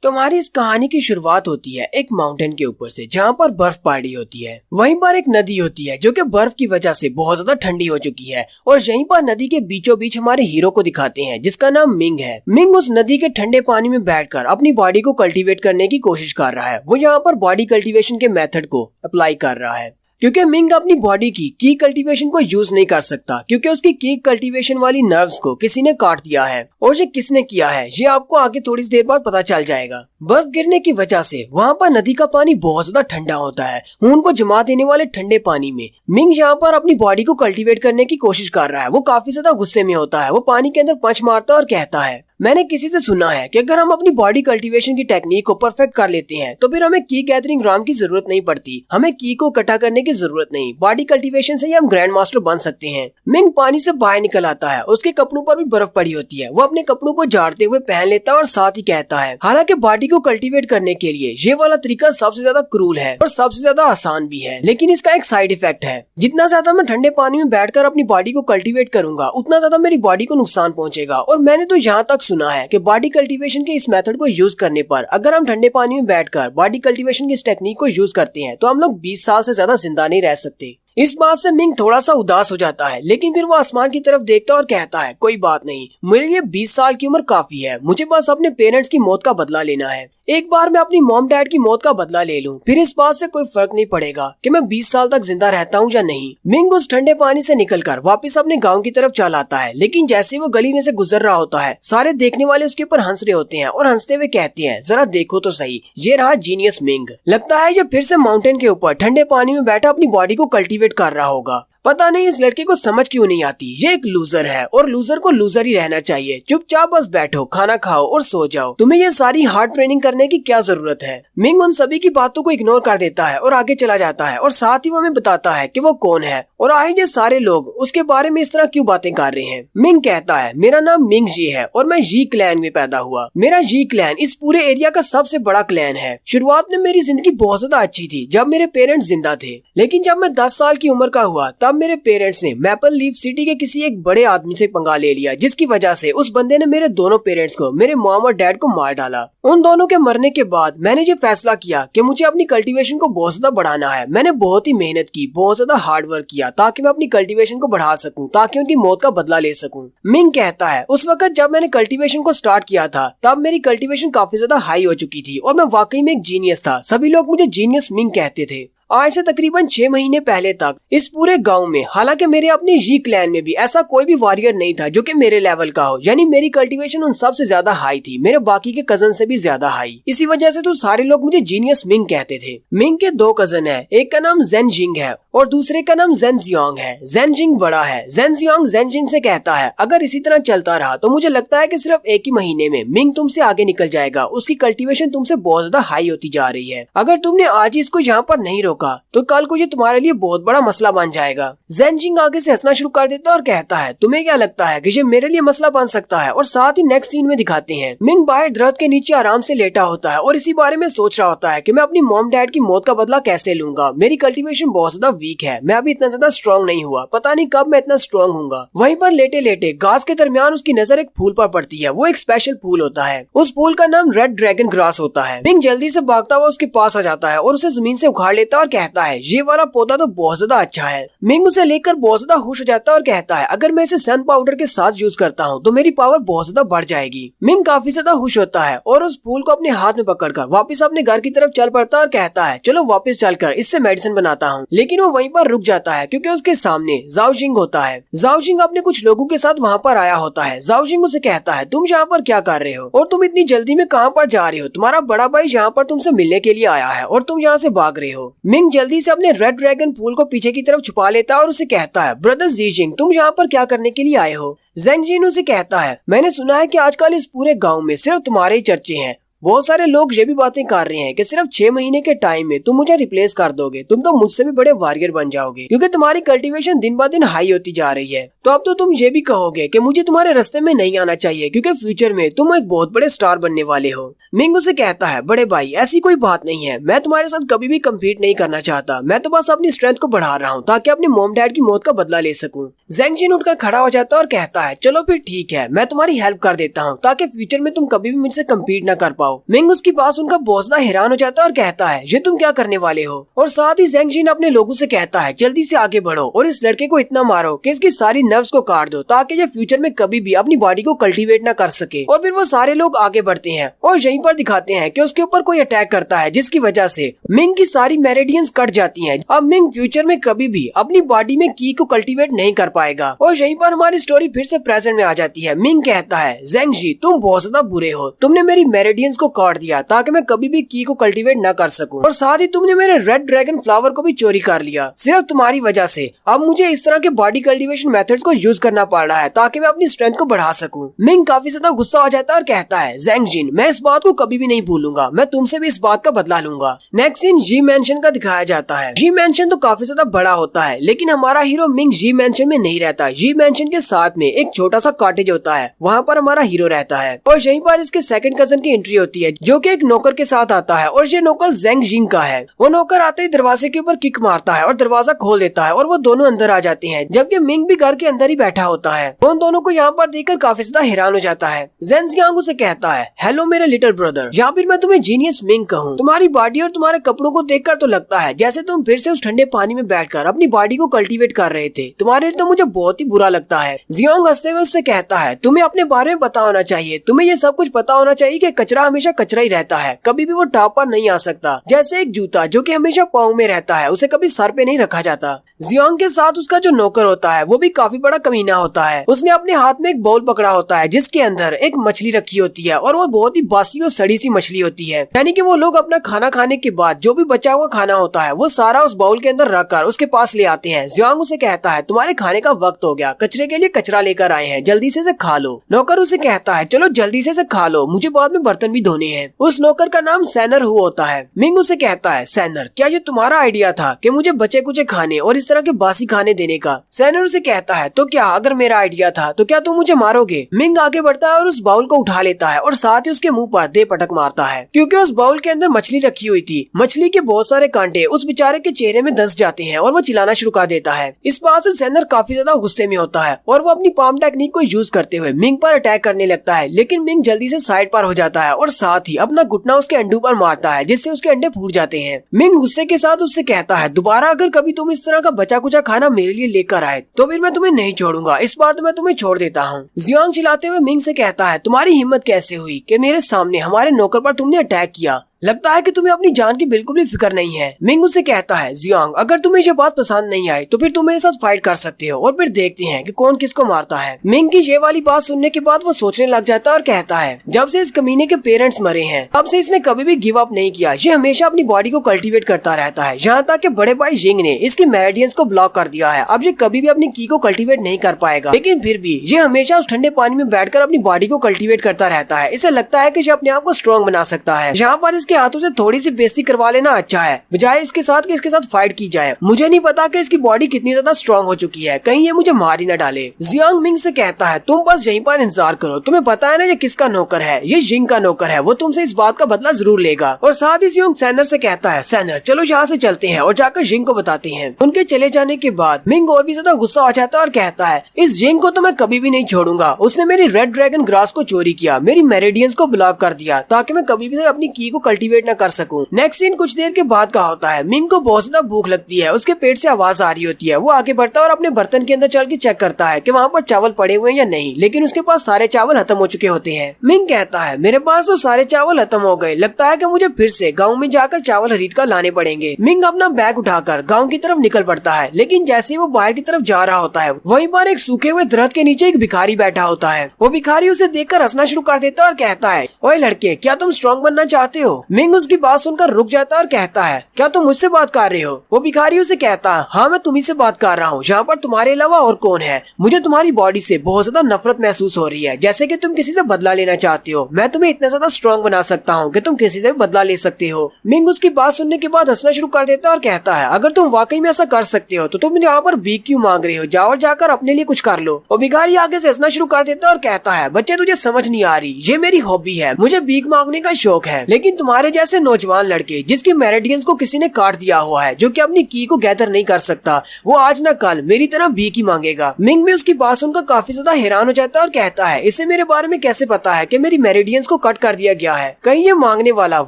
तो हमारी इस कहानी की शुरुआत होती है एक माउंटेन के ऊपर से, जहाँ पर बर्फ पड़ी होती है। वहीं पर एक नदी होती है जो कि बर्फ की वजह से बहुत ज्यादा ठंडी हो चुकी है, और यहीं पर नदी के बीचों बीच हमारे हीरो को दिखाते हैं जिसका नाम मिंग है। मिंग उस नदी के ठंडे पानी में बैठकर अपनी बॉडी को कल्टीवेट करने की कोशिश कर रहा है। वो यहाँ पर बॉडी कल्टीवेशन के मेथड को अप्लाई कर रहा है, क्योंकि मिंग अपनी बॉडी की कल्टीवेशन को यूज नहीं कर सकता, क्योंकि उसकी की कल्टीवेशन वाली नर्व्स को किसी ने काट दिया है। और ये किसने किया है ये आपको आगे थोड़ी देर बाद पता चल जाएगा। बर्फ गिरने की वजह से वहाँ पर नदी का पानी बहुत ज्यादा ठंडा होता है। खून को जमा देने वाले ठंडे पानी में मिंग यहाँ पर अपनी बॉडी को कल्टीवेट करने की कोशिश कर रहा है। वो काफी ज्यादा गुस्से में होता है। वो पानी के अंदर पंच मारता है और कहता है, मैंने किसी से सुना है कि अगर हम अपनी बॉडी कल्टीवेशन की टेक्निक को परफेक्ट कर लेते हैं तो फिर हमें की गैदरिंग राम की जरूरत नहीं पड़ती, हमें की को इकट्ठा करने की जरूरत नहीं। बॉडी कल्टीवेशन से ही हम ग्रैंड मास्टर बन सकते हैं। मिंग पानी से बाहर निकल आता है। उसके कपड़ों पर भी बर्फ पड़ी होती है। वो अपने कपड़ों को झाड़ते हुए पहन लेता है और साथ ही कहता है, हालांकि बॉडी को कल्टीवेट करने के लिए ये वाला तरीका सबसे ज्यादा क्रूल है और सबसे ज्यादा आसान भी है, लेकिन इसका एक साइड इफेक्ट है। जितना ज्यादा मैं ठंडे पानी में बैठकर अपनी बॉडी को कल्टीवेट करूंगा उतना ज्यादा मेरी बॉडी को नुकसान पहुंचेगा। और मैंने तो यहाँ तक सुना है कि बॉडी कल्टीवेशन के इस मेथड को यूज करने पर अगर हम ठंडे पानी में बैठकर बॉडी कल्टीवेशन की इस टेक्निक को यूज करते हैं तो हम लोग 20 साल से ज्यादा जिंदा नहीं रह सकते। इस बात से मिंग थोड़ा सा उदास हो जाता है, लेकिन फिर वो आसमान की तरफ देखता और कहता है, कोई बात नहीं, मेरे लिए 20 साल की उम्र काफी है। मुझे बस अपने पेरेंट्स की मौत का बदला लेना है। एक बार मैं अपनी मॉम डैड की मौत का बदला ले लूं, फिर इस बात से कोई फर्क नहीं पड़ेगा कि मैं 20 साल तक जिंदा रहता हूं या नहीं। मिंग उस ठंडे पानी से निकलकर वापस अपने गांव की तरफ चल आता है, लेकिन जैसे वो गली में से गुजर रहा होता है सारे देखने वाले उसके ऊपर हंस रहे होते हैं और हंसते हुए कहते हैं, जरा देखो तो सही, ये रहा जीनियस मिंग। लगता है ये फिर से माउंटेन के ऊपर ठंडे पानी में बैठा अपनी बॉडी को कल्टीवेट कर रहा होगा। पता नहीं इस लड़के को समझ क्यों नहीं आती। ये एक लूजर है और लूजर को लूजर ही रहना चाहिए। चुपचाप बस बैठो, खाना खाओ और सो जाओ। तुम्हें ये सारी हार्ड ट्रेनिंग करने की क्या जरूरत है। मिंग उन सभी की बातों को इग्नोर कर देता है और आगे चला जाता है, और साथ ही वो हमें बताता है कि वो कौन है और आखिर ये सारे लोग उसके बारे में इस तरह क्यों बातें कर रहे हैं। मिंग कहता है, मेरा नाम मिंग जी है और मैं जी क्लैन में पैदा हुआ। मेरा जी क्लैन इस पूरे एरिया का सबसे बड़ा क्लैन है। शुरुआत में मेरी जिंदगी बहुत ज्यादा अच्छी थी जब मेरे पेरेंट्स जिंदा थे, लेकिन जब मैं 10 साल की उम्र का हुआ तब मेरे पेरेंट्स ने मैपल लीफ सिटी के किसी एक बड़े आदमी से पंगा ले लिया, जिसकी वजह से उस बंदे ने मेरे दोनों पेरेंट्स को, मेरे मॉम और डैड को मार डाला। उन दोनों के मरने के बाद मैंने ये फैसला किया कि मुझे अपनी कल्टीवेशन को बहुत ज्यादा बढ़ाना है। मैंने बहुत ही मेहनत की, बहुत ज्यादा हार्ड वर्क किया ताकि मैं अपनी कल्टीवेशन को बढ़ा सकूं, ताकि उनकी मौत का बदला ले सकूं। मिंग कहता है, उस वक्त जब मैंने कल्टीवेशन को स्टार्ट किया था तब मेरी कल्टीवेशन काफी ज्यादा हाई हो चुकी थी और मैं वाकई में एक जीनियस था। सभी लोग मुझे जीनियस मिंग कहते थे। आज से तकरीबन 6 महीने पहले तक इस पूरे गांव में, हालांकि मेरे अपने जी क्लैन में भी ऐसा कोई भी वॉरियर नहीं था जो कि मेरे लेवल का हो, यानी मेरी कल्टीवेशन उन सबसे ज्यादा हाई थी, मेरे बाकी के कजन से भी ज्यादा हाई। इसी वजह से तो सारे लोग मुझे जीनियस मिंग कहते थे। मिंग के 2 कजन है, एक का नाम जेनजिंग है और दूसरे का नाम जेनजियांग है। जेनजिंग बड़ा है। जेनजियांग जेनजिंग से कहता है, अगर इसी तरह चलता रहा तो मुझे लगता है कि सिर्फ एक ही महीने में मिंग तुमसे आगे निकल जाएगा। उसकी कल्टीवेशन तुमसे बहुत ज्यादा हाई होती जा रही है। अगर तुमने आज इसको यहाँ पर नहीं रोका तो कल को ये तुम्हारे लिए बहुत बड़ा मसला बन जाएगा। जेनजिंग आगे से हंसना शुरू कर देता है और कहता है, तुम्हें क्या लगता है कि ये मेरे लिए मसला बन सकता है। और साथ ही नेक्स्ट सीन में दिखाते हैं मिंग बाहर दरख्त के नीचे आराम से लेटा होता है और इसी बारे में सोच रहा होता है कि मैं अपनी मॉम डैड की मौत का बदला कैसे लूंगा। मेरी कल्टीवेशन बहुत ज्यादा वीक है, मैं अभी इतना ज्यादा स्ट्रॉन्ग नहीं हुआ, पता नहीं कब मैं इतना स्ट्रॉन्ग हूँगा। वहीं पर लेटे लेटे घास के दरमियान उसकी नजर एक फूल पर पड़ती है। वो एक स्पेशल फूल होता है। उस फूल का नाम रेड ड्रैगन ग्रास होता है। मिंग जल्दी से भागता हुआ उसके पास आ जाता है और उसे जमीन से उखाड़ लेता है और कहता है, ये वाला पौधा तो बहुत ज्यादा अच्छा है। मिंग उसे लेकर बहुत ज्यादा खुश हो जाता है और कहता है, अगर मैं इसे सन पाउडर के साथ यूज करता हूँ तो मेरी पावर बहुत ज्यादा बढ़ जाएगी। मिंग काफी ज्यादा खुश होता है और उस फूल को अपने हाथ में पकड़कर वापस अपने घर की तरफ चल पड़ता है और कहता है, चलो वापस चलकर इससे मेडिसिन बनाता हूँ। लेकिन वो वहीं पर रुक जाता है क्योंकि उसके सामने जाओजिंग होता है। जाओजिंग अपने कुछ लोगों के साथ वहाँ पर आया होता है। जाओजिंग उसे कहता है, तुम यहाँ पर क्या कर रहे हो और तुम इतनी जल्दी में कहाँ पर जा रहे हो। तुम्हारा बड़ा भाई यहाँ पर तुमसे मिलने के लिए आया है और तुम यहाँ से भाग रहे हो। मिंग जल्दी से अपने रेड ड्रैगन फूल को पीछे की तरफ छुपा लेता है और उसे कहता है, ब्रदर जीजिंग, तुम यहाँ पर क्या करने के लिए आए हो। जेनजिन उसे कहता है, मैंने सुना है कि आजकल इस पूरे गांव में सिर्फ तुम्हारे ही चर्चे हैं। बहुत सारे लोग ये भी बातें कर रहे हैं कि सिर्फ 6 महीने के टाइम में तुम मुझे रिप्लेस कर दोगे, तुम तो मुझसे भी बड़े वॉरियर बन जाओगे क्योंकि तुम्हारी कल्टीवेशन दिन ब दिन हाई होती जा रही है। तो अब तो तुम ये भी कहोगे कि मुझे तुम्हारे रास्ते में नहीं आना चाहिए क्योंकि फ्यूचर में तुम एक बहुत बड़े स्टार बनने वाले हो। मिंग उसे कहता है, बड़े भाई ऐसी कोई बात नहीं है, मैं तुम्हारे साथ कभी भी कम्पीट नहीं करना चाहता, मैं तो बस अपनी स्ट्रेंथ को बढ़ा रहा हूँ ताकि अपने मॉम डैड की मौत का बदला ले सकूं। जेंगजिन उठकर खड़ा हो जाता है और कहता है, चलो फिर ठीक है, मैं तुम्हारी हेल्प कर देता हूँ ताकि फ्यूचर में तुम कभी भी मुझसे कम्पीट न कर पाओ। वाओ। मिंग उसकी बात सुनकर बहुत ज्यादा हैरान हो जाता है और कहता है ये तुम क्या करने वाले हो। और साथ ही ज़ेंग जिन अपने लोगों से कहता है जल्दी से आगे बढ़ो और इस लड़के को इतना मारो कि इसकी सारी नर्व्स को काट दो ताकि ये फ्यूचर में कभी भी अपनी बॉडी को कल्टीवेट ना कर सके। और फिर वो सारे लोग आगे बढ़ते हैं और यहीं पर दिखाते हैं कि उसके ऊपर कोई अटैक करता है जिसकी वजह से मिंग की सारी मेरिडियंस कट जाती हैं। अब मिंग फ्यूचर में कभी भी अपनी बॉडी में की को कल्टीवेट नहीं कर पाएगा। और यहीं पर हमारी स्टोरी फिर से प्रेजेंट में आ जाती है। मिंग कहता है ज़ेंग जी तुम बहुत ज्यादा बुरे हो, तुमने मेरी मेरिडियंस को काट दिया ताकि मैं कभी भी की को कल्टीवेट न कर सकूं और साथ ही तुमने मेरे रेड ड्रैगन फ्लावर को भी चोरी कर लिया। सिर्फ तुम्हारी वजह से अब मुझे इस तरह के बॉडी कल्टीवेशन मेथड्स को यूज करना पड़ रहा है ताकि मैं अपनी स्ट्रेंथ को बढ़ा सकूं। मिंग काफी ज्यादा गुस्सा हो जाता है और कहता है ज़ेंग जिन मैं इस बात को कभी भी नहीं भूलूंगा, मैं तुमसे भी इस बात का बदला लूंगा। नेक्स्ट सीन जी मैंशन का दिखाया जाता है। जी मैंशन तो काफी ज्यादा बड़ा होता है लेकिन हमारा हीरो मिंग जी मैंशन में नहीं रहता। जी मैंशन के साथ में एक छोटा सा कॉटेज होता है, वहाँ पर हमारा हीरो रहता है और यहीं पर इसके सेकंड कजन की एंट्री होती है जो कि एक नौकर के साथ आता है और ये नौकर ज़ेंग जिन का है। वो नौकर आते ही दरवाजे के ऊपर किक मारता है और दरवाजा खोल देता है और वो दोनों अंदर आ जाते हैं जबकि मिंग भी घर के अंदर ही बैठा होता है। उन दोनों को यहाँ पर देखकर काफी ज्यादा हैरान हो जाता है। ज़ेंग जियांग उसे कहता है हेलो मेरे लिटिल ब्रदर, या फिर मैं तुम्हें जीनियस मिंग कहूँ। तुम्हारी बॉडी और तुम्हारे कपड़ों को देखकर तो लगता है जैसे तुम फिर से उस ठंडे पानी में बैठकर अपनी बॉडी को कल्टीवेट कर रहे थे। तुम्हारे लिए तो मुझे बहुत ही बुरा लगता है। जियांग हंसते हुए उससे कहता है तुम्हें अपने बारे में पता होना चाहिए, तुम्हें ये सब कुछ पता होना चाहिए कि कचरा हमेशा कचरा ही रहता है, कभी भी वो टॉप पर नहीं आ सकता। जैसे एक जूता जो कि हमेशा पाँव में रहता है उसे कभी सर पे नहीं रखा जाता। जियांग के साथ उसका जो नौकर होता है वो भी काफी बड़ा कमीना होता है। उसने अपने हाथ में एक बाउल पकड़ा होता है जिसके अंदर एक मछली रखी होती है और वो बहुत ही बासी और सड़ी सी मछली होती है। यानी कि वो लोग अपना खाना खाने के बाद जो भी बचा हुआ खाना होता है वो सारा उस बाउल के अंदर रखकर उसके पास ले आते हैं। जियांग उसे कहता है तुम्हारे खाने का वक्त हो गया, कचरे के लिए कचरा लेकर आए हैं, जल्दी से खा लो। नौकर उसे कहता है चलो जल्दी से खा लो, मुझे बाद में बर्तन भी धोने हैं। उस नौकर का नाम सैनर हु होता है। मिंग उसे कहता है सैनर क्या ये तुम्हारा आइडिया था कि मुझे बचे कुचे खाने और इस तरह के बासी खाने देने का? सैनर उसे कहता है तो क्या अगर मेरा आइडिया था तो क्या तुम मुझे मारोगे? मिंग आगे बढ़ता है और उस बाउल को उठा लेता है और साथ ही उसके मुंह पर दे पटक मारता है क्योंकि उस बाउल के अंदर मछली रखी हुई थी। मछली के बहुत सारे कांटे उस बेचारे के चेहरे में धंस जाते हैं और वो चिल्लाना शुरू कर देता है। इस बात से सैनर काफी ज्यादा गुस्से में होता है और वो अपनी पाम टेक्निक को यूज करते हुए मिंग पर अटैक करने लगता है, लेकिन मिंग जल्दी से साइड पर हो जाता है और साथ ही अपना घुटना उसके अंडों पर मारता है जिससे उसके अंडे फूट जाते हैं। मिंग गुस्से के साथ उससे कहता है दोबारा अगर कभी तुम इस तरह का बचा कुचा खाना मेरे लिए लेकर आए तो फिर मैं तुम्हें नहीं छोड़ूंगा, इस बार तो मैं तुम्हें छोड़ देता हूँ। जियांग चिल्लाते हुए मिंग से कहता है तुम्हारी हिम्मत कैसे हुई कि मेरे सामने हमारे नौकर पर तुमने अटैक किया? लगता है कि तुम्हें अपनी जान की बिल्कुल भी फिक्र नहीं है। मिंग उसे कहता है जियांग अगर तुम्हें ये बात पसंद नहीं आई तो फिर तुम मेरे साथ फाइट कर सकते हो और फिर देखते हैं कि कौन किसको मारता है। मिंग की ये वाली बात सुनने के बाद वो सोचने लग जाता है और कहता है जब से इस कमीने के पेरेंट्स मरे हैं तब से इसने कभी भी गिव अप नहीं किया। ये हमेशा अपनी बॉडी को कल्टीवेट करता रहता है, यहाँ तक कि बड़े भाई जिंग ने इसकी मेरिडियंस को ब्लॉक कर दिया है। अब ये कभी भी अपनी की को कल्टीवेट नहीं कर पाएगा, लेकिन फिर भी ये हमेशा उस ठंडे पानी में बैठकर अपनी बॉडी को कल्टीवेट करता रहता है। इसे लगता है कि ये अपने आप को स्ट्रॉन्ग बना सकता है। यहाँ पर इसके हाथों से थोड़ी बेइज्जती करवा लेना अच्छा है बजाय इसके साथ कि इसके साथ फाइट की जाए। मुझे नहीं पता कि इसकी बॉडी कितनी ज्यादा स्ट्रांग हो चुकी है, कहीं ये मुझे मार ही न डाले। जियांग मिंग से कहता है तुम बस यहीं पर इंतजार करो, तुम्हें पता है ना ये किसका नौकर है, ये जिंग का नौकर है, वो तुमसे इस बात का बदला जरूर लेगा। और साथ ही जियांग सैनर से कहता है सैनर चलो यहाँ से चलते हैं और जाकर जिंग को बताते हैं। उनके चले जाने के बाद मिंग और भी ज्यादा गुस्सा हो जाता है और कहता है इस जिंग को तो मैं कभी भी नहीं छोड़ूंगा, उसने मेरी रेड ड्रैगन ग्रास को चोरी किया, मेरी मेरिडियंस को ब्लॉक कर दिया ताकि मैं कभी भी अपनी की को कल्टीवेट न कर सकूं। नेक्स्ट सीन कुछ देर के बाद का होता है। मिंग को बहुत ज्यादा भूख लगती है, उसके पेट से आवाज आ रही होती है। वो आगे बढ़ता है और अपने बर्तन के अंदर चल के चेक करता है कि वहाँ पर चावल पड़े हुए हैं या नहीं, लेकिन उसके पास सारे चावल खत्म हो चुके होते हैं। मिंग कहता है मेरे पास तो सारे चावल खत्म हो गए, लगता है कि मुझे फिर से गाँव में जाकर चावल खरीद कर लाने पड़ेंगे। मिंग अपना बैग उठाकर गाँव की तरफ निकल पड़ता है, लेकिन जैसे वो बाहर की तरफ जा रहा होता है वहीं पर एक सूखे हुए दरख्त के नीचे एक भिखारी बैठा होता है। वो भिखारी उसे देखकर हंसना शुरू कर देता है और कहता है ओए लड़के क्या तुम स्ट्रॉन्ग बनना चाहते हो? मिंग उसकी बात सुनकर रुक जाता है और कहता है क्या तुम मुझसे बात कर रहे हो? वो भिखारी उसे कहता है हाँ मैं तुम्ही से बात कर रहा हूँ, यहाँ पर तुम्हारे अलावा और कौन है? मुझे तुम्हारी बॉडी से बहुत ज्यादा नफरत महसूस हो रही है, जैसे कि तुम किसी से बदला लेना चाहती हो। मैं तुम्हें इतना ज्यादा स्ट्रॉन्ग बना सकता हूँ कि तुम किसी से बदला ले सकते हो। मिंग उसकी बात सुनने के बाद हंसना शुरू कर देता है और कहता है अगर तुम वाकई में ऐसा कर सकते हो तो तुम यहाँ पर भीख क्यों मांग रहे हो, जाओ जाकर अपने लिए कुछ कर लो। और भिखारी आगे से हंसना शुरू कर देता है और कहता है बच्चे तुझे समझ नहीं आ रही, ये मेरी हॉबी है, मुझे भीख मांगने का शौक है, लेकिन तुम्हारे तुम्हारे जैसे नौजवान लड़के जिसके मेरिडियंस को किसी ने काट दिया हुआ है, जो कि अपनी की को गैदर नहीं कर सकता, वो आज न कल मेरी तरह भीख ही मांगेगा। मिंग भी उसकी बात सुनकर काफी ज्यादा हैरान हो जाता है और कहता है, इसे मेरे बारे में कैसे पता है कि मेरी मेरिडियंस को कट कर दिया गया है? कहीं ये मांगने वाला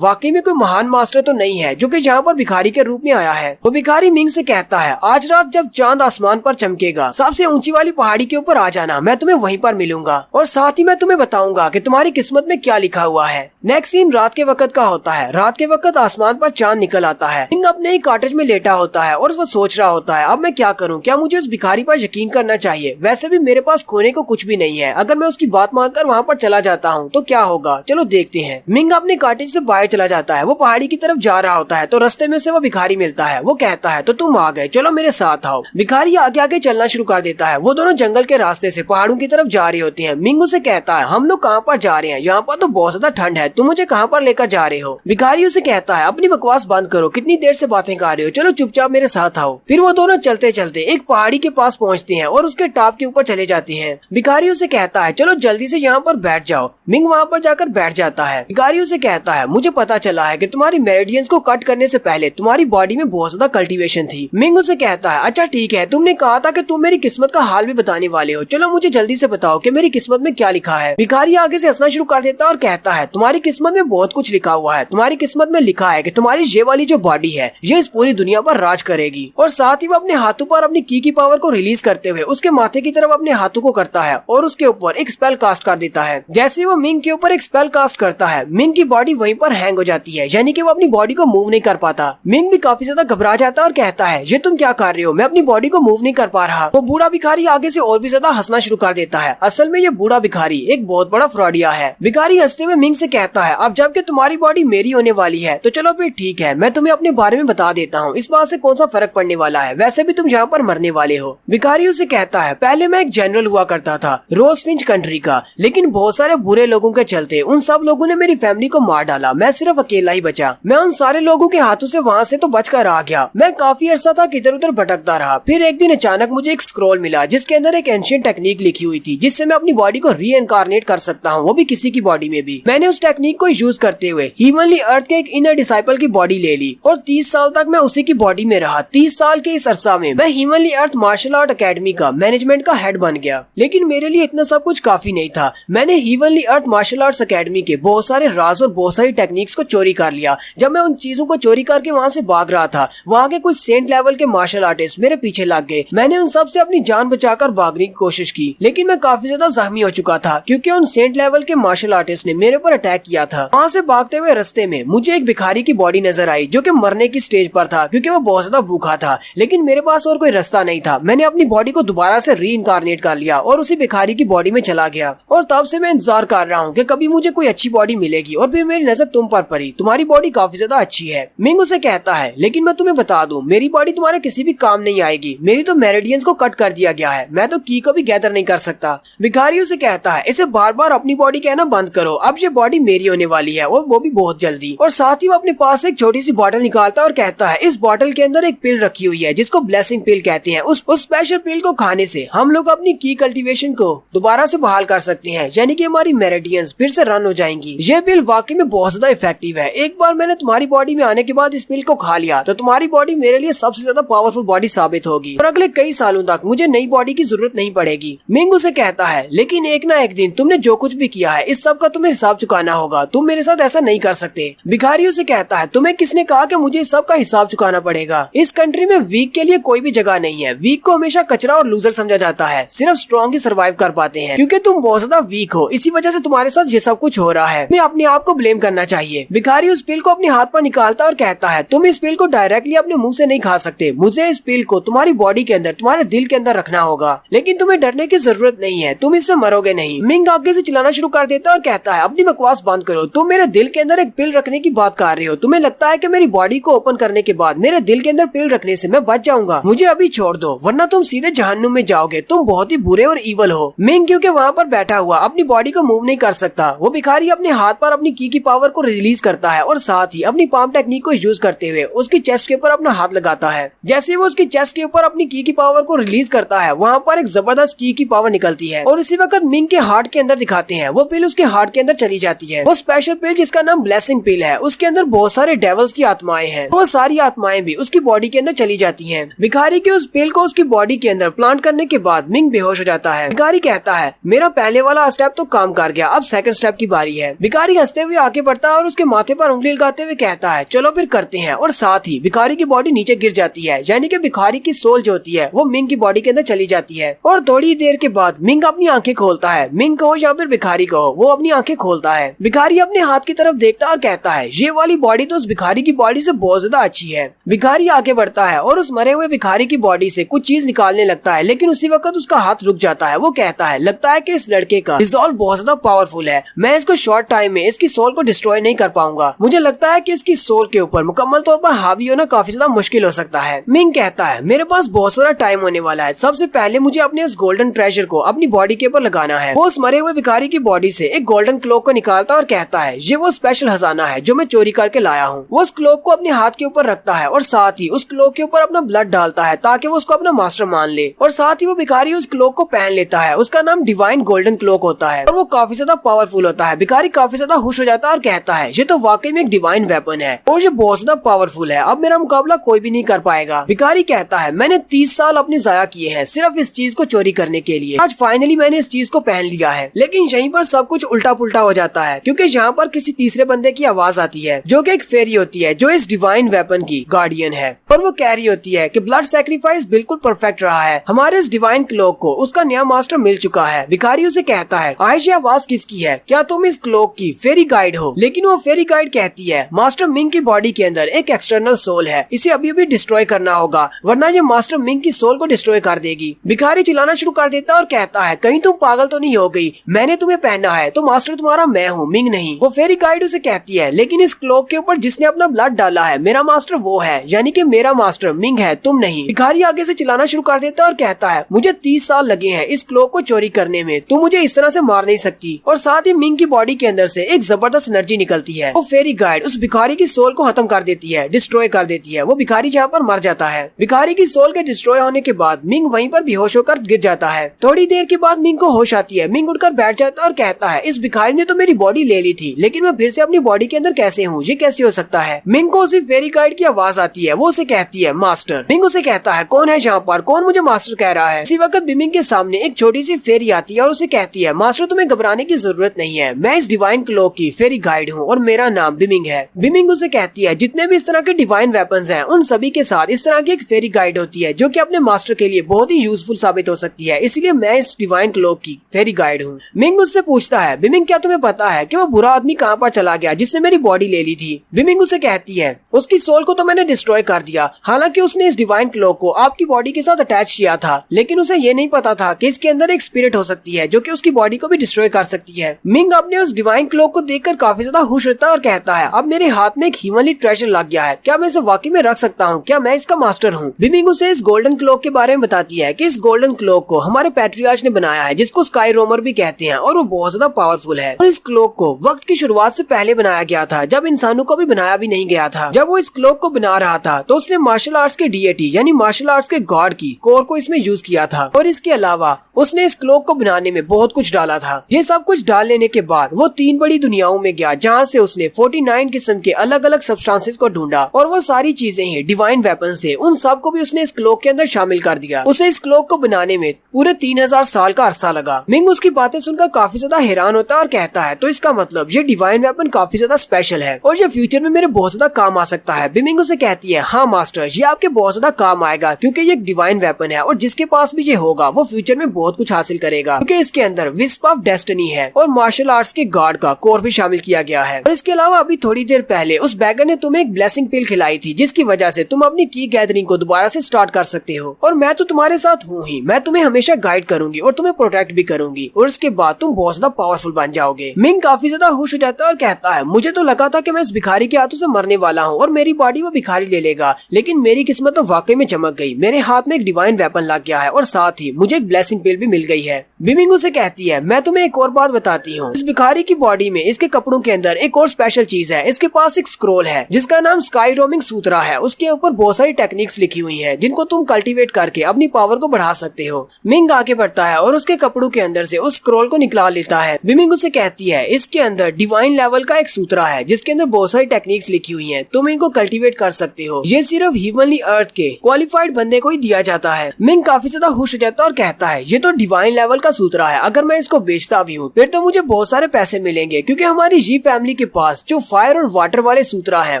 वाकई में कोई महान मास्टर तो नहीं है जो कि यहाँ पर भिखारी के रूप में आया है। वो भिखारी मिंग से कहता है, आज रात जब चांद आसमान पर चमकेगा, सबसे ऊंची वाली पहाड़ी के ऊपर आ जाना, मैं तुम्हें वहीं पर मिलूंगा और साथ ही मैं तुम्हें बताऊंगा कि तुम्हारी किस्मत में क्या लिखा हुआ है। नेक्स्ट सीन रात के वक्त का होता है। रात के वक्त आसमान पर चांद निकल आता है। मिंग अपने ही कॉटेज में लेटा होता है और वो सोच रहा होता है, अब मैं क्या करूं? क्या मुझे उस भिखारी पर यकीन करना चाहिए? वैसे भी मेरे पास खोने को कुछ भी नहीं है। अगर मैं उसकी बात मानकर वहाँ पर चला जाता हूँ तो क्या होगा? चलो देखते हैं। मिंग अपने कॉटेज से बाहर चला जाता है। वो पहाड़ी की तरफ जा रहा होता है तो रास्ते में उसे वो भिखारी मिलता है। वो कहता है, तो तुम आ गए, चलो मेरे साथ आओ। भिखारी आगे आगे चलना शुरू कर देता है। वो दोनों जंगल के रास्ते से पहाड़ों की तरफ जा रहे होते हैं। मिंग उसे कहता है, हम लोग कहाँ पर जा रहे हैं? यहाँ पर तो बहुत ज्यादा ठंड है, तुम मुझे कहाँ पर लेकर जा रहे हो? भिखारी उसे कहता है, अपनी बकवास बंद करो, कितनी देर से बातें कर रहे हो, चलो चुपचाप मेरे साथ आओ। फिर वो दोनों चलते चलते एक पहाड़ी के पास पहुँचते हैं और उसके टॉप के ऊपर चले जाते हैं। भिखारी उसे कहता है, चलो जल्दी से यहाँ पर बैठ जाओ। मिंग वहाँ पर जाकर बैठ जाता है। भिखारी उसे कहता है, मुझे पता चला है कि तुम्हारी मेरिडियंस को कट करने से पहले तुम्हारी बॉडी में बहुत ज्यादा कल्टीवेशन थी। मिंग उसे कहता है, अच्छा ठीक है, तुमने कहा था कि तुम मेरी किस्मत का हाल भी बताने वाले हो, चलो मुझे जल्दी से बताओ कि मेरी किस्मत में क्या लिखा है। भिखारी आगे से हंसना शुरू कर देता है और कहता है, तुम्हारी किस्मत में बहुत कुछ लिखा हुआ है। तुम्हारी किस्मत में लिखा है कि तुम्हारी ये वाली जो बॉडी है ये इस पूरी दुनिया पर राज करेगी। और साथ ही वो अपने हाथों पर अपनी की पावर को रिलीज करते हुए उसके माथे की तरफ अपने हाथों को करता है और उसके ऊपर एक स्पेल कास्ट कर देता है। जैसे वो मिंग के ऊपर एक स्पेल कास्ट करता है, मिंग की बॉडी वहीं पर हैंग हो जाती है, यानी कि वो अपनी बॉडी को मूव नहीं कर पाता। मिंग भी काफी ज्यादा घबरा जाता है और कहता है, ये तुम क्या कर रहे हो? मैं अपनी बॉडी को मूव नहीं कर पा रहा। वो बूढ़ा भिखारी आगे से और भी ज्यादा हंसना शुरू कर देता है। असल में ये बूढ़ा भिखारी एक बहुत बड़ा फ्रॉडिया है। भिखारी हंसते हुए मिंग से कहता है, अब जबकि तुम्हारी बॉडी मेरी होने वाली है तो चलो फिर ठीक है, मैं तुम्हें अपने बारे में बता देता हूँ, इस बात से कौन सा फर्क पड़ने वाला है, वैसे भी तुम यहाँ पर मरने वाले हो। भिखारी उसे कहता है, पहले मैं एक जनरल हुआ करता था रोजफिंच कंट्री का, लेकिन बहुत सारे बुरे लोगों के चलते उन सब लोगों ने मेरी फैमिली को मार डाला। मैं सिर्फ अकेला ही बचा। मैं उन सारे लोगों के हाथों से वहाँ से तो बचकर आ गया। मैं काफी अरसा तक इधर उधर भटकता रहा। फिर एक दिन अचानक मुझे एक स्क्रॉल मिला जिसके अंदर एक एंशिएंट टेक्निक लिखी हुई थी जिससे मैं अपनी बॉडी को रीइनकार्नेट कर सकता हूँ, वो भी किसी की बॉडी में भी। मैंने उस टेक्निक को यूज करते हुए हीवनली अर्थ के एक इनर डिसाइपल की बॉडी ले ली और 30 साल तक मैं उसी की बॉडी में रहा। 30 साल के इस अरसा में मैं हीवनली अर्थ मार्शल आर्ट अकेडमी का मैनेजमेंट का हेड बन गया। लेकिन मेरे लिए इतना सब कुछ काफी नहीं था। मैंने हीवनली अर्थ मार्शल आर्ट्स अकेडमी के बहुत सारे राज और बहुत सारी टेक्निक्स को चोरी कर लिया। जब मैं उन चीजों को चोरी करके वहाँ से भाग रहा था, वहाँ के कुछ सेंट लेवल के मार्शल आर्टिस्ट मेरे पीछे लग गए। मैंने उन सब से अपनी जान बचाकर भागने की कोशिश की, लेकिन मैं काफी ज्यादा जख्मी हो चुका था क्योंकि उन सेंट लेवल के मार्शल आर्टिस्ट ने मेरे ऊपर अटैक किया था। वहाँ से भागते हुए रास्ते में मुझे एक भिखारी की बॉडी नजर आई जो कि मरने की स्टेज पर था क्योंकि वो बहुत ज्यादा भूखा था, लेकिन मेरे पास और कोई रास्ता नहीं था। मैंने अपनी बॉडी को दोबारा से रीइनकार्नेट कर लिया और उसी भिखारी की बॉडी में चला गया और तब से मैं इंतजार कर रहा हूँ कि कभी मुझे कोई अच्छी बॉडी मिलेगी और फिर मेरी नजर तुम पर पड़ी। तुम्हारी बॉडी काफी ज्यादा अच्छी है। मिंग उसे कहता है, लेकिन मैं तुम्हें बता दूं, मेरी बॉडी तुम्हारे किसी भी काम नहीं आएगी। मेरी तो मेरिडियंस को कट कर दिया गया है, मैं तो की को भी गैदर नहीं कर सकता। भिखारी उसे कहता है, इसे बार बार अपनी बॉडी कहना बंद करो, अब ये बॉडी मेरी होने वाली है और वो भी बहुत जल्दी। और साथ ही वो अपने पास एक छोटी सी बॉटल निकालता है और कहता है, इस बॉटल के अंदर एक पिल रखी हुई है जिसको ब्लेसिंग पिल कहते हैं। उस स्पेशल पिल को खाने से हम लोग अपनी की कल्टीवेशन को दोबारा से बहाल कर सकते हैं, यानी कि हमारी मेरिडियंस फिर से रन हो जाएंगी। ये पिल वाकई में बहुत ज्यादा इफेक्टिव है। एक बार मैंने तुम्हारी बॉडी में आने के बाद इस पिल को खा लिया तो तुम्हारी बॉडी मेरे लिए सबसे ज्यादा पावरफुल बॉडी साबित होगी और अगले कई सालों तक मुझे नई बॉडी की जरूरत नहीं पड़ेगी। मिंग उसे कहता है, लेकिन एक ना एक दिन तुमने जो कुछ भी किया है इस सब का तुम्हें हिसाब चुकाना होगा, तुम मेरे साथ ऐसा नहीं कर सकते। भिखारी उसे कहता है, तुम्हें किसने कहा कि मुझे इस सब का हिसाब चुकाना पड़ेगा? इस कंट्री में वीक के लिए कोई भी जगह नहीं है। वीक को हमेशा कचरा और लूजर समझा जाता है। सिर्फ स्ट्रॉन्ग ही सर्वाइव कर पाते हैं क्योंकि तुम बहुत ज्यादा वीक हो, इसी वजह से तुम्हारे साथ ये सब कुछ हो रहा है। मैं अपने आप को ब्लेम करना चाहिए। भिखारी उस पिल को अपने हाथ पर निकालता और कहता है, तुम इस पिल को डायरेक्टली अपने मुंह से नहीं खा सकते। मुझे इस पिल को तुम्हारी बॉडी के अंदर, तुम्हारे दिल के अंदर रखना होगा, लेकिन तुम्हें डरने की जरूरत नहीं है, तुम इससे मरोगे नहीं। मिंग आगे से चिल्लाना शुरू कर देता और कहता है, अपनी बकवास बंद करो, तुम मेरे दिल के अंदर एक पिल रखने की बात कर रहे हो। तुम्हें लगता है कि मेरी बॉडी को ओपन करने के बाद मेरे दिल के अंदर पिल रखने से मैं बच जाऊंगा? मुझे अभी छोड़ दो वरना तुम सीधे जहन्नुम में जाओगे। तुम बहुत ही बुरे और ईवल हो। मिंग क्योंकि वहाँ पर बैठा हुआ अपनी बॉडी को मूव नहीं कर सकता, वो भिखारी अपने हाथ पर अपनी की पावर को रिलीज करता है और साथ ही अपनी पाम टेक्निक को यूज करते हुए उसकी चेस्ट के ऊपर अपना हाथ लगाता है। जैसे वो उसकी चेस्ट के ऊपर अपनी की पावर को रिलीज करता है, वहाँ पर एक जबरदस्त की पावर निकलती है और इसी वक्त मिंग के हार्ट के अंदर दिखाते हैं। वो पिल उसके हार्ट के अंदर चली जाती है। वो स्पेशल पिल जिसका नाम ब्लेसिंग ब्लेसिंग पिल है उसके अंदर बहुत सारे डेवल्स की आत्माएं हैं। वो सारी आत्माएं भी उसकी बॉडी के अंदर चली जाती हैं। भिखारी की उस पिल को उसकी बॉडी के अंदर प्लांट करने के बाद मिंग बेहोश हो जाता है। भिखारी कहता है मेरा पहले वाला स्टेप तो काम कर गया, अब सेकंड स्टेप की बारी है। भिखारी हंसते हुए आगे बढ़ता है और उसके माथे पर उंगली लगाते हुए कहता है चलो फिर करते हैं, और साथ ही भिखारी की बॉडी नीचे गिर जाती है, यानी कि भिखारी की सोल जो होती है वो मिंग की बॉडी के अंदर चली जाती है। और थोड़ी देर के बाद मिंग अपनी आंखें खोलता है। मिंग कहो या फिर भिखारी कहो, वो अपनी आंखें खोलता है। भिखारी अपने हाथ की तरफ देखता है और कहता है ये वाली बॉडी तो उस भिखारी की बॉडी से बहुत ज्यादा अच्छी है। भिखारी आगे बढ़ता है और उस मरे हुए भिखारी की बॉडी से कुछ चीज निकालने लगता है, लेकिन उसी वक्त उसका हाथ रुक जाता है। वो कहता है लगता है कि इस लड़के का रिजॉल्व बहुत ज्यादा पावरफुल है, मैं इसको शॉर्ट टाइम में इसकी सोल को डिस्ट्रॉय नहीं कर पाऊंगा। मुझे लगता है कि इसकी सोल के ऊपर मुकम्मल तौर पर हावी होना काफी ज्यादा मुश्किल हो सकता है। मिंग कहता है मेरे पास बहुत सारा टाइम होने वाला है, सबसे पहले मुझे अपने उस गोल्डन ट्रेजर को अपनी बॉडी के ऊपर लगाना है। वो उस मरे हुए भिखारी की बॉडी से एक गोल्डन क्लोक को निकालता है और कहता है ये वो स्पेशल खजाना है जो मैं चोरी करके लाया हूँ। वो उस क्लोक को अपने हाथ के ऊपर रखता है और साथ ही उस क्लोक के ऊपर अपना ब्लड डालता है ताकि वो उसको अपना मास्टर मान ले, और साथ ही वो भिखारी उस क्लोक को पहन लेता है। उसका नाम डिवाइन गोल्डन क्लोक होता है और वो काफी ज्यादा पावरफुल होता है। भिखारी काफी ज्यादा खुश हो जाता है और कहता है ये तो वाकई में एक डिवाइन वेपन है और ये बहुत ज्यादा पावरफुल है, अब मेरा मुकाबला कोई भी नहीं कर पाएगा। भिखारी कहता है मैंने 30 साल अपने जाया किए हैं सिर्फ इस चीज को चोरी करने के लिए, आज फाइनली मैंने इस चीज को पहन लिया है। लेकिन यहीं पर सब कुछ उल्टा पुल्टा हो जाता है, क्योंकि यहाँ पर किसी तीसरे बंदे की आवाज आती है जो कि एक फेरी होती है जो इस डिवाइन वेपन की गार्डियन है, और वो कह रही होती है कि ब्लड सैक्रिफाइस बिल्कुल परफेक्ट रहा है, हमारे इस डिवाइन क्लोक को उसका नया मास्टर मिल चुका है। भिखारी उसे कहता है आज ये आवाज किसकी है, क्या तुम इस क्लोक की फेरी गाइड हो? लेकिन वो फेरी गाइड कहती है मास्टर मिंग की बॉडी के अंदर एक एक्सटर्नल सोल है, इसे अभी अभी डिस्ट्रॉय करना होगा वरना ये मास्टर मिंग की सोल को डिस्ट्रॉय कर देगी। भिखारी चिल्लाना शुरू कर देता है और कहता है कहीं तुम पागल तो नहीं हो गई, मैंने तुम्हें पहना है तो मास्टर तुम्हारा मैं हूँ, मिंग नहीं। वो फेरी गाइड उसे कहती है लेकिन इस क्लोक के ऊपर जिसने अपना ब्लड डाला है मेरा मास्टर वो है, यानी कि मेरा मास्टर मिंग है, तुम नहीं। भिखारी आगे से चिल्लाना शुरू कर देता है और कहता है मुझे 30 साल लगे हैं इस क्लोक को चोरी करने में, तुम मुझे इस तरह से मार नहीं सकती। और साथ ही मिंग की बॉडी के अंदर से एक जबरदस्त एनर्जी निकलती है। वो फेरी गाइड उस भिखारी की सोल को खत्म कर देती है, डिस्ट्रॉय कर देती है। वो भिखारी जहाँ पर मर जाता है। भिखारी की सोल के डिस्ट्रॉय होने के बाद मिंग वहीं पर बेहोश होकर गिर जाता है। थोड़ी देर के बाद मिंग को होश आती है। मिंग उठकर बैठ जाता है और कहता है इस भिखारी ने तो मेरी बॉडी ले ली थी, लेकिन मैं फिर से अपनी बॉडी के अंदर कैसे हूँ, ये कैसे हो सकता है? मिंग को उसी फेरी गाइड की आवाज आती है। वो उसे कहती है मास्टर। मिंग उसे कहता है कौन है यहाँ पर, कौन मुझे मास्टर कह रहा है? इसी वक्त मिंग के सामने एक छोटी सी फेरी आती है और उसे कहती है मास्टर तुम्हें घबराने की जरूरत नहीं है, मैं इस डिवाइन क्लोक की फेरी गाइड हूँ और मेरा नाम बिमिंग है। बिमिंग उसे कहती है जितने भी इस तरह के डिवाइन वेपन्स हैं उन सभी के साथ इस तरह की एक फेरी गाइड होती है जो कि अपने मास्टर के लिए बहुत ही यूजफुल साबित हो सकती है, इसलिए मैं इस डिवाइन क्लोक की फेरी गाइड हूँ। मिंग उससे पूछता है बिमिंग क्या तुम्हें पता है कि वो बुरा आदमी कहाँ पर चला गया जिसने मेरी बॉडी ले ली थी? बिमिंग उसे कहती है उसकी सोल को तो मैंने डिस्ट्रॉय कर दिया, हालांकि उसने इस डिवाइन क्लोक को आपकी बॉडी के साथ अटैच किया था, लेकिन उसे ये नहीं पता था कि इसके अंदर एक स्पिरिट हो सकती है जो कि उसकी बॉडी को भी डिस्ट्रॉय कर सकती है। मिंग अपने उस डिवाइन क्लोक को देखकर काफी ज्यादा खुश होता है और कहता है अब मेरे हाथ में एक हीवनली ट्रेजर लग गया है, क्या मैं इसे वाकई में रख सकता हूँ, क्या मैं इसका मास्टर हूँ? बिमिंग उसे इस गोल्डन क्लोक के बारे में बताती है कि इस गोल्डन क्लोक को हमारे पैट्रियार्च ने बनाया है जिसको स्काई रोमर भी कहते हैं, और वो बहुत ज्यादा पावरफुल है। और इस क्लोक को वक्त की शुरुआत से पहले बनाया गया था जब इंसानों को भी बनाया भी नहीं गया था। जब वो इस क्लोक को बना रहा था तो उसने मार्शल आर्ट्स के डीएटी यानी मार्शल आर्ट्स के गॉड की कोर को इसमें यूज किया था, और इसके अलावा उसने इस क्लोक को बनाने में बहुत कुछ डाला था। ये सब कुछ डाल लेने के बाद वो 3 बड़ी दुनियाओं में गया जहाँ से उसने 49 किस्म के अलग अलग सब्सटेंसेस को ढूंढा, और वो सारी चीजें ही डिवाइन वेपन्स थे, उन सब को भी उसने इस क्लोक के अंदर शामिल कर दिया। उसे इस क्लोक को बनाने में पूरे 3000 साल का अरसा लगा। मिंग उसकी बातें सुनकर काफी ज्यादा हैरान होता है और कहता है तो इसका मतलब ये डिवाइन वेपन काफी ज्यादा स्पेशल है और ये फ्यूचर में मेरे बहुत ज्यादा काम आ सकता है। बिमिंग उसे कहती है हाँ मास्टर, ये आपके बहुत ज्यादा काम आएगा क्योंकि ये एक डिवाइन वेपन है और जिसके पास भी ये होगा वो फ्यूचर में बहुत कुछ हासिल करेगा, क्योंकि इसके अंदर विस्प ऑफ डेस्टिनी है और मार्शल आर्ट्स के गॉड का कोर भी शामिल किया गया है। और इसके अलावा अभी थोड़ी देर पहले उस बैगर ने तुम्हें एक ब्लेसिंग पिल खिलाई थी जिसकी वजह से तुम अपनी की गैदरिंग को दोबारा से स्टार्ट कर सकते हो, और मैं तो तुम्हारे साथ हूँ ही, मैं तुम्हें हमेशा गाइड करूंगी और तुम्हें प्रोटेक्ट भी करूंगी, और इसके बाद तुम बहुत ज्यादा पावरफुल बन जाओगे। मिंग काफी ज्यादा खुश हो जाता है और कहता है मुझे तो लगा था कि मैं इस भिखारी के हाथों से मरने वाला हूँ और मेरी बॉडी वो भिखारी ले लेगा, लेकिन मेरी किस्मत तो वाकई में चमक गई। मेरे हाथ में एक डिवाइन वेपन लग गया है और साथ ही मुझे एक ब्लेसिंग पिल भी मिल गई है। बिमिंग उसे कहती है, मैं तुम्हें एक और बात बताती हूँ, इस भिखारी की बॉडी में, इसके कपड़ों के अंदर एक और स्पेशल चीज है। इसके पास एक स्क्रोल है जिसका नाम स्काई रोमिंग सूत्रा है। उसके ऊपर बहुत सारी टेक्निक्स लिखी हुई है जिनको तुम कल्टीवेट करके अपनी पावर को बढ़ा सकते हो। मिंग आगे बढ़ता है और उसके कपड़ों के अंदर से उस स्क्रोल को निकाल लेता है। बिमिंग उसे कहती है, इसके अंदर डिवाइन लेवल का एक सूत्रा है जिसके अंदर बहुत सारी टेक्निक्स लिखी हुई है, तुम इनको कल्टीवेट कर सकते हो। ये सिर्फ हीवनली अर्थ के क्वालिफाइड बंदे को ही दिया जाता है। मिंग काफी ज्यादा खुश हो जाता है और कहता है, ये तो डिवाइन लेवल का सूत्रा है, अगर मैं इसको बेचता भी हूँ फिर तो मुझे बहुत सारे पैसे मिलेंगे, क्योंकि हमारी जी फैमिली के पास जो फायर और वाटर वाले सूत्रा है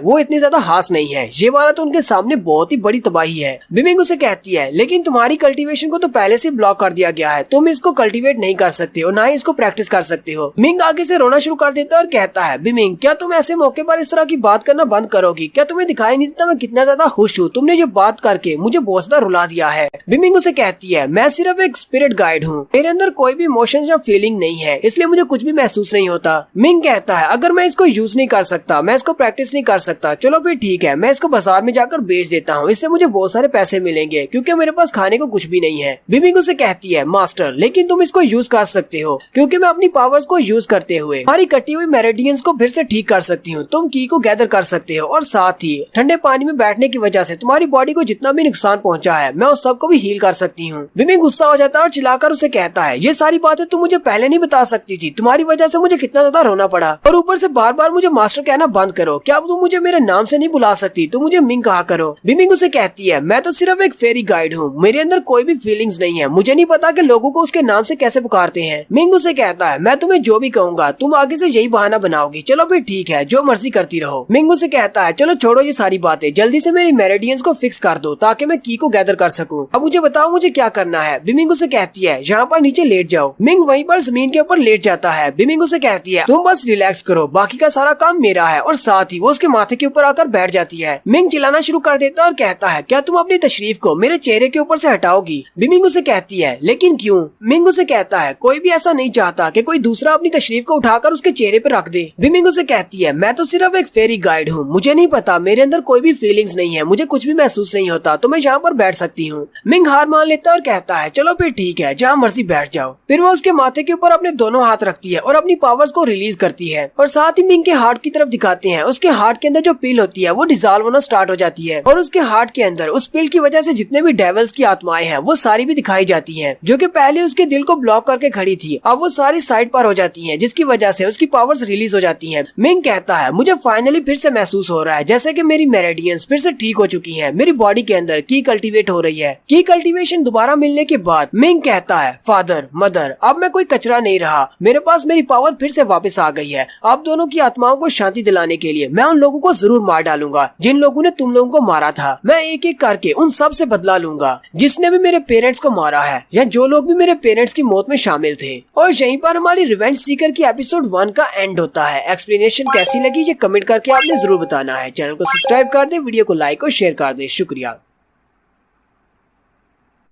वो इतने ज्यादा खास नहीं है। ये वाला तो उनके सामने बहुत ही बड़ी तबाही है। बिमिंग उसे कहती है, लेकिन तुम्हारी कल्टीवेशन को तो पहले से ब्लॉक कर दिया गया है, तुम इसको कल्टीवेट नहीं कर सकते हो, ना ही इसको प्रैक्टिस कर सकते हो। मिंग आगे से रोना शुरू कर देता है और कहता है, बिमिंग क्या तुम ऐसे मौके पर इस तरह की बात करना बंद करोगी? क्या तुम्हें दिखाई नहीं देता मैं कितना ज्यादा खुश हूँ? तुमने ये बात करके मुझे बहुत ज्यादा रुला दिया है। बिमिंग उसे कहती है, मैं सिर्फ एक स्पिरिट गाइड हूँ, मेरे अंदर कोई भी इमोशंस या फीलिंग नहीं है, इसलिए मुझे कुछ भी महसूस नहीं होता। मिंग कहता है, अगर मैं इसको यूज नहीं कर सकता, मैं इसको प्रैक्टिस नहीं कर सकता, चलो फिर ठीक है, मैं इसको बाजार में जाकर बेच देता हूँ, इससे मुझे बहुत सारे पैसे मिलेंगे, क्योंकि मेरे पास खाने को कुछ भी नहीं है। बिमिंग उसे कहती है, मास्टर लेकिन तुम इसको यूज कर सकते हो, क्योंकि मैं अपनी पावर्स को यूज करते हुए हमारी कटी हुई मेरिडियंस को फिर से ठीक कर सकती हूँ। तुम की को गैदर कर सकते हो और साथ ही ठंडे पानी में बैठने की वजह से तुम्हारी बॉडी को जितना भी नुकसान पहुंचा है मैं उस सबको भी हील कर सकती हूँ। बिमिंग गुस्सा हो जाता है और चिल्लाकर उसे कहता है, ये सारी बातें तुम मुझे पहले नहीं बता सकती थी, तुम्हारी वजह से मुझे कितना ज्यादा रोना पड़ा, और ऊपर से बार बार मुझे मास्टर कहना बंद करो। क्या तुम मुझे मेरे नाम से नहीं बुला सकती? तुम मुझे मिंग कहा करो। बिमिंग उसे कहती है, मैं तो सिर्फ एक फेरी गाइड हूँ, मेरे अंदर कोई भी फीलिंग्स नहीं है, मुझे नहीं पता कि लोगों को उसके नाम से कैसे पुकारते हैं। मिंग उसे कहता है, मैं तुम्हें जो भी कहूंगा तुम आगे से यही बहाना बनाओगी, चलो फिर ठीक है, जो मर्जी करती रहो। मिंग उसे कहता है, चलो छोड़ो ये सारी बातें, जल्दी से मेरी मेरिडियंस को फिक्स कर दो ताकि मैं की को गैदर कर सकूं। अब मुझे बताओ मुझे क्या करना है। बिमिंग उसे कहती है, यहाँ पर नीचे लेट जाओ। मिंग वहीं पर जमीन के ऊपर लेट जाता है। बिमिंग उसे कहती है, तुम बस रिलैक्स करो, बाकी का सारा काम मेरा है, और साथ ही वो उसके माथे के ऊपर आकर बैठ जाती है। मिंग चिल्लाना शुरू कर देता है और कहता है, क्या तुम अपनी तशरीफ को मेरे चेहरे के ऊपर से हटाओगी? बिमिंग उसे कहती है, लेकिन क्यों? मिंग उसे कहता है, कोई भी ऐसा नहीं चाहता कि कोई दूसरा अपनी तशरीफ को उठाकर उसके चेहरे पर रख दे। बिमिंग उसे कहती है, मैं तो सिर्फ एक फेरी गाइड हूँ, मुझे नहीं पता, मेरे अंदर कोई भी फीलिंग्स नहीं है, मुझे कुछ भी महसूस नहीं होता, तो मैं यहाँ पर बैठ सकती हूँ। मिंग हार मान लेता है और कहता है, चलो फिर ठीक है, जहाँ मर्जी बैठ जाओ। फिर वो उसके माथे के ऊपर अपने दोनों हाथ रखती है और अपनी पावर्स को रिलीज करती है, और साथ ही मिंग के हार्ट की तरफ दिखाते हैं। उसके हार्ट के अंदर जो पिल होती है वो डिसॉल्व होना स्टार्ट हो जाती है, और उसके हार्ट के अंदर उस पिल की वजह से जितने भी डेविल्स की आत्माएं हैं वो सारी भी दिखाई जाती हैं, जो कि पहले उसके दिल को ब्लॉक करके खड़ी थी, अब वो सारी साइड पर हो जाती हैं, जिसकी वजह से उसकी पावर्स रिलीज हो जाती हैं। मिंग कहता है, मुझे फाइनली फिर से महसूस हो रहा है जैसे कि मेरी मेरिडियंस फिर से ठीक हो चुकी हैं, मेरी बॉडी के अंदर की कल्टीवेट हो रही है। की कल्टीवेशन दोबारा मिलने के बाद मिंग कहता है, फादर मदर अब मैं कोई कचरा नहीं रहा, मेरे पास मेरी पावर फिर से वापस आ गई है। अब दोनों की आत्माओं को शांति दिलाने के लिए मैं उन लोगों को जरूर मार डालूंगा जिन लोगों ने तुम लोगों को मारा था। मैं एक एक करके उन सब से बदला लूंगा जिसने भी मेरे पेरेंट्स को मारा है या जो लोग भी मेरे पेरेंट्स की मौत में शामिल थे। और यहीं पर हमारी रिवेंज सीकर की एपिसोड 1 का एंड होता है। एक्सप्लेनेशन कैसी लगी ये कमेंट करके आपने जरूर बताना है। चैनल को सब्सक्राइब कर दे, वीडियो को लाइक और शेयर कर दे। शुक्रिया।